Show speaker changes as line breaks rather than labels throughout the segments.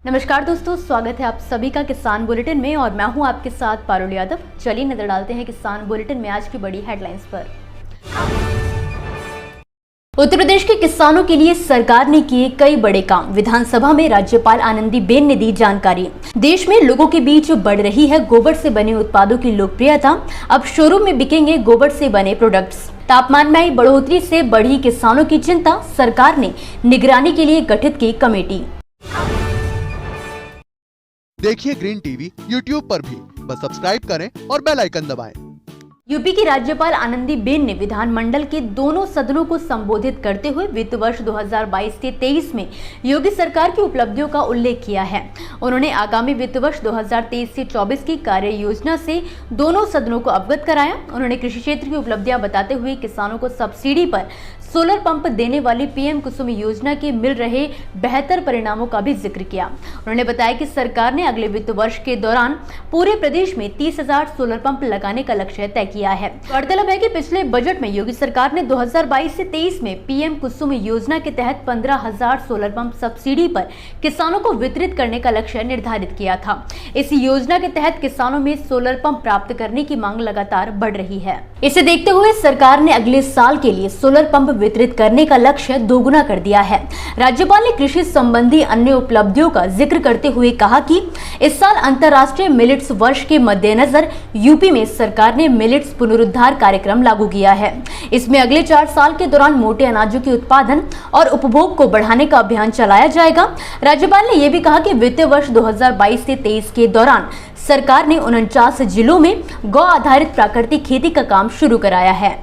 नमस्कार दोस्तों, स्वागत है आप सभी का किसान बुलेटिन में और मैं हूं आपके साथ पारुल यादव। चलिए नजर डालते हैं किसान बुलेटिन में आज की बड़ी हेडलाइंस पर। उत्तर प्रदेश के किसानों के लिए सरकार ने किए कई बड़े काम, विधानसभा में राज्यपाल आनंदीबेन ने दी जानकारी। देश में लोगों के बीच बढ़ रही है गोबर से बने उत्पादों की लोकप्रियता, अब शोरूम में बिकेंगे गोबर से बने प्रोडक्ट्स। तापमान में आई बढ़ोतरी से बढ़ी किसानों की चिंता, सरकार ने निगरानी के लिए गठित की कमेटी।
देखिए ग्रीन टीवी यूट्यूब पर भी, बस सब्सक्राइब करें और बेल आइकन दबाएं।
यूपी की राज्यपाल आनंदीबेन ने विधानमंडल के दोनों सदनों को संबोधित करते हुए वित्त वर्ष 2022 से 23 में योगी सरकार की उपलब्धियों का उल्लेख किया है। उन्होंने आगामी वित्त वर्ष 2023 से 24 की कार्य योजना से दोनों सदनों को अवगत कराया। उन्होंने कृषि क्षेत्र की उपलब्धियां बताते हुए किसानों को सब्सिडी पर सोलर पंप देने वाली पीएम कुसुम योजना के मिल रहे बेहतर परिणामों का भी जिक्र किया। उन्होंने बताया कि सरकार ने अगले वित्त वर्ष के दौरान पूरे प्रदेश में 30,000 सोलर पंप लगाने का लक्ष्य तय किया है। गौरतलब है कि पिछले बजट में योगी सरकार ने 2022 से 23 में पीएम कुसुम योजना के तहत 15,000 सोलर पंप सब्सिडी पर किसानों को वितरित करने का लक्ष्य निर्धारित किया था। इस योजना के तहत किसानों में सोलर पंप प्राप्त करने की मांग लगातार बढ़ रही है। इसे देखते हुए सरकार ने अगले साल के लिए सोलर पंप वितरित करने का लक्ष्य दोगुना कर दिया है। राज्यपाल ने कृषि संबंधी अन्य उपलब्धियों का जिक्र करते हुए कहा कि इस साल अंतर्राष्ट्रीय मिलेट्स वर्ष के मद्देनजर यूपी में सरकार ने मिलेट्स पुनरुद्धार कार्यक्रम लागू किया है। इसमें अगले 4 साल के दौरान मोटे अनाजों के उत्पादन और उपभोग को बढ़ाने का अभियान चलाया जाएगा। राज्यपाल ने यह भी कहा कि वित्तीय वर्ष 2022 से 23 के दौरान सरकार ने 49 जिलों में गौ आधारित प्राकृतिक खेती का काम शुरू कराया है।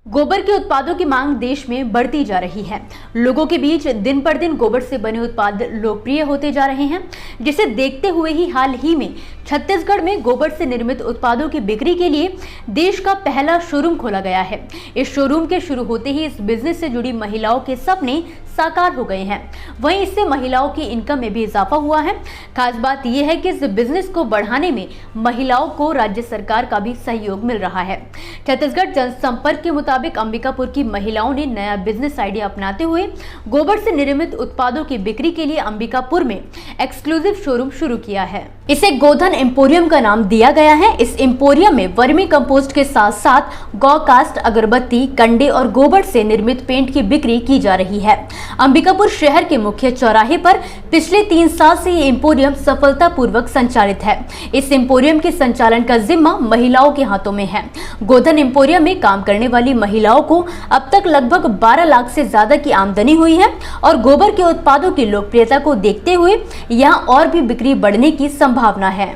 गोबर के उत्पादों की मांग देश में बढ़ती जा रही है। लोगों के बीच दिन पर दिन गोबर से बने उत्पाद लोकप्रिय होते जा रहे हैं, जिसे देखते हुए ही हाल ही में छत्तीसगढ़ में गोबर से निर्मित उत्पादों की बिक्री के लिए देश का पहला शोरूम खोला गया है। इस शोरूम के शुरू होते ही इस बिजनेस से जुड़ी महिलाओं के सपने साकार हो गए हैं। वहीं इससे महिलाओं की इनकम में भी इजाफा हुआ है। खास बात यह है कि इस बिजनेस को बढ़ाने में महिलाओं को राज्य सरकार का भी सहयोग मिल रहा है। छत्तीसगढ़ जनसंपर्क के मुताबिक अंबिकापुर की महिलाओं ने नया बिजनेस आइडिया अपनाते हुए गोबर से निर्मित उत्पादों की बिक्री के लिए अंबिकापुर में एक्सक्लूसिव शोरूम शुरू किया है। इसे गोधन एम्पोरियम का नाम दिया गया है। इस एम्पोरियम में वर्मी कंपोस्ट के साथ साथ गौ कास्ट, अगरबत्ती, कंडे और गोबर से निर्मित पेंट की बिक्री की जा रही है। अंबिकापुर शहर के मुख्य चौराहे पर पिछले 3 साल से ये एम्पोरियम सफलतापूर्वक संचालित है। इस एम्पोरियम के संचालन का जिम्मा महिलाओं के हाथों में है। गोधन एम्पोरियम में काम करने वाली महिलाओं को अब तक लगभग 12 लाख से ज्यादा की आमदनी हुई है और गोबर के उत्पादों की लोकप्रियता को देखते हुए यहाँ और भी बिक्री बढ़ने की संभावना है।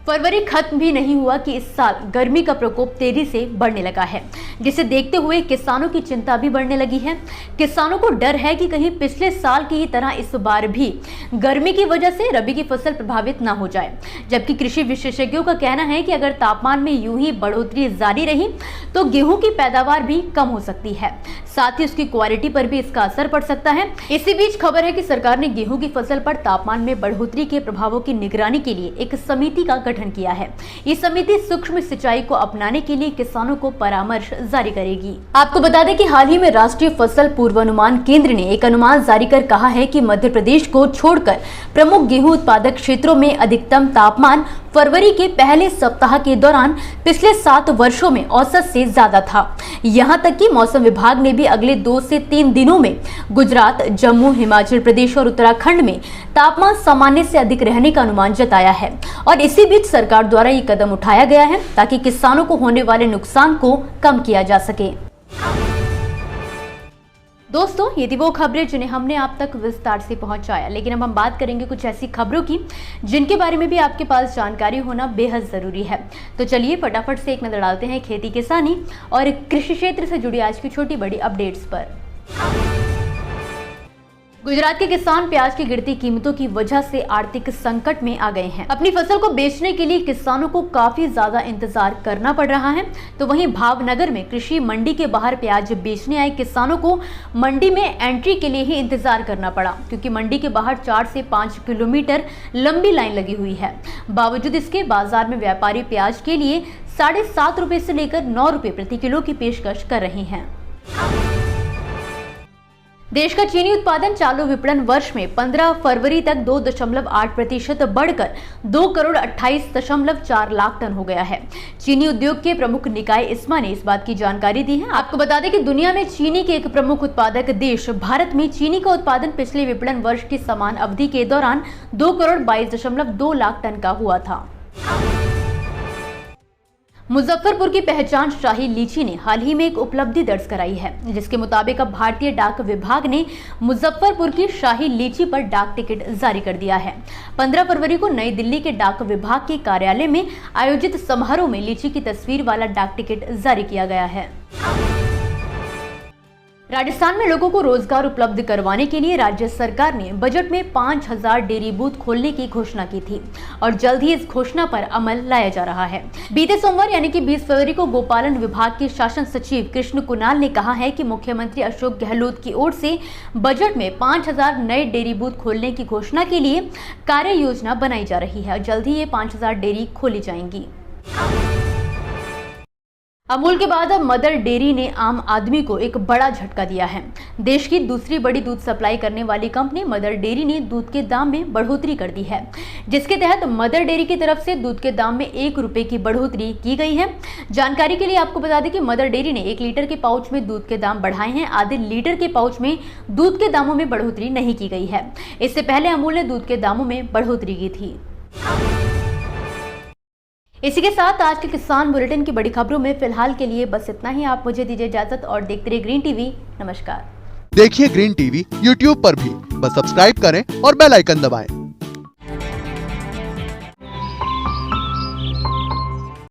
फरवरी खत्म भी नहीं हुआ कि इस साल गर्मी का प्रकोप तेजी से बढ़ने लगा है, जिसे देखते हुए किसानों की चिंता भी बढ़ने लगी है। किसानों को डर है कि कहीं पिछले साल की ही तरह इस बार भी गर्मी की वजह से रबी की फसल प्रभावित ना हो जाए। जबकि कृषि विशेषज्ञों का कहना है कि अगर तापमान में यूं ही बढ़ोतरी जारी रही तो गेहूं की पैदावार भी कम हो सकती है, साथ ही उसकी क्वालिटी पर भी इसका असर पड़ सकता है। इसी बीच खबर है कि सरकार ने गेहूं की फसल पर तापमान में बढ़ोतरी के प्रभावों की निगरानी के लिए एक समिति का गठन किया है। ये समिति सूक्ष्म सिंचाई को अपनाने के लिए किसानों को परामर्श जारी करेगी। आपको बता दें कि हाल ही में राष्ट्रीय फसल पूर्वानुमान केंद्र ने एक अनुमान जारी कर कहा है कि मध्य प्रदेश को छोड़कर प्रमुख गेहूं उत्पादक क्षेत्रों में अधिकतम तापमान फरवरी के पहले सप्ताह के दौरान पिछले 7 वर्षों में औसत से ज्यादा था। यहां तक कि मौसम विभाग ने भी अगले 2 से 3 दिनों में गुजरात, जम्मू, हिमाचल प्रदेश और उत्तराखंड में तापमान सामान्य से अधिक रहने का अनुमान जताया है। और इसी बीच सरकार द्वारा ये कदम उठाया गया है ताकि किसानों को होने वाले नुकसान को कम किया जा सके। दोस्तों, ये थी वो खबरें जिन्हें हमने आप तक विस्तार से पहुंचाया, लेकिन अब हम बात करेंगे कुछ ऐसी खबरों की जिनके बारे में भी आपके पास जानकारी होना बेहद जरूरी है। तो चलिए फटाफट से एक नजर डालते हैं खेती किसानी और कृषि क्षेत्र से जुड़ी आज की छोटी बड़ी अपडेट्स पर। गुजरात के किसान प्याज की गिरती कीमतों की वजह से आर्थिक संकट में आ गए हैं। अपनी फसल को बेचने के लिए किसानों को काफी ज्यादा इंतजार करना पड़ रहा है। तो वहीं भावनगर में कृषि मंडी के बाहर प्याज बेचने आए किसानों को मंडी में एंट्री के लिए ही इंतजार करना पड़ा, क्योंकि मंडी के बाहर 4 से 5 किलोमीटर लंबी लाइन लगी हुई है। बावजूद इसके बाजार में व्यापारी प्याज के लिए 7.5 रुपए से लेकर 9 रुपए प्रति किलो की पेशकश कर रहे हैं। देश का चीनी उत्पादन चालू विपणन वर्ष में 15 फरवरी तक 2.8% बढ़कर 2,28.4 लाख टन हो गया है। चीनी उद्योग के प्रमुख निकाय इस्मा ने इस बात की जानकारी दी है। आपको बता दें कि दुनिया में चीनी के एक प्रमुख उत्पादक देश भारत में चीनी का उत्पादन पिछले विपणन वर्ष की समान अवधि के दौरान 2,22.2 लाख टन का हुआ था। मुजफ्फरपुर की पहचान शाही लीची ने हाल ही में एक उपलब्धि दर्ज कराई है, जिसके मुताबिक अब भारतीय डाक विभाग ने मुजफ्फरपुर की शाही लीची पर डाक टिकट जारी कर दिया है। 15 फरवरी को नई दिल्ली के डाक विभाग के कार्यालय में आयोजित समारोह में लीची की तस्वीर वाला डाक टिकट जारी किया गया है। राजस्थान में लोगों को रोजगार उपलब्ध करवाने के लिए राज्य सरकार ने बजट में 5,000 डेयरी बूथ खोलने की घोषणा की थी और जल्द ही इस घोषणा पर अमल लाया जा रहा है। बीते सोमवार यानी कि 20 फरवरी को गोपालन विभाग के शासन सचिव कृष्ण कुणाल ने कहा है कि मुख्यमंत्री अशोक गहलोत की ओर से बजट में 5,000 नए डेयरी बूथ खोलने की घोषणा के लिए कार्य योजना बनाई जा रही है और जल्द ही ये 5,000 डेयरी खोली जाएंगी। अमूल के बाद अब मदर डेयरी ने आम आदमी को एक बड़ा झटका दिया है। देश की दूसरी बड़ी दूध सप्लाई करने वाली कंपनी मदर डेयरी ने दूध के दाम में बढ़ोतरी कर दी है, जिसके तहत मदर डेयरी की तरफ से दूध के दाम में 1 रुपए की बढ़ोतरी की गई है। जानकारी के लिए आपको बता दें कि मदर डेयरी ने 1 लीटर के पाउच में दूध के दाम बढ़ाए हैं। आधे लीटर के पाउच में दूध के दामों में बढ़ोतरी नहीं की गई है। इससे पहले अमूल ने दूध के दामों में बढ़ोतरी की थी। इसी के साथ आज के किसान बुलेटिन की बड़ी खबरों में फिलहाल के लिए बस इतना ही। आप मुझे दीजिए इजाजत और देखते रहिए ग्रीन टीवी। नमस्कार।
देखिए ग्रीन टीवी YouTube पर भी, बस सब्सक्राइब करें और बेल आइकन दबाएं।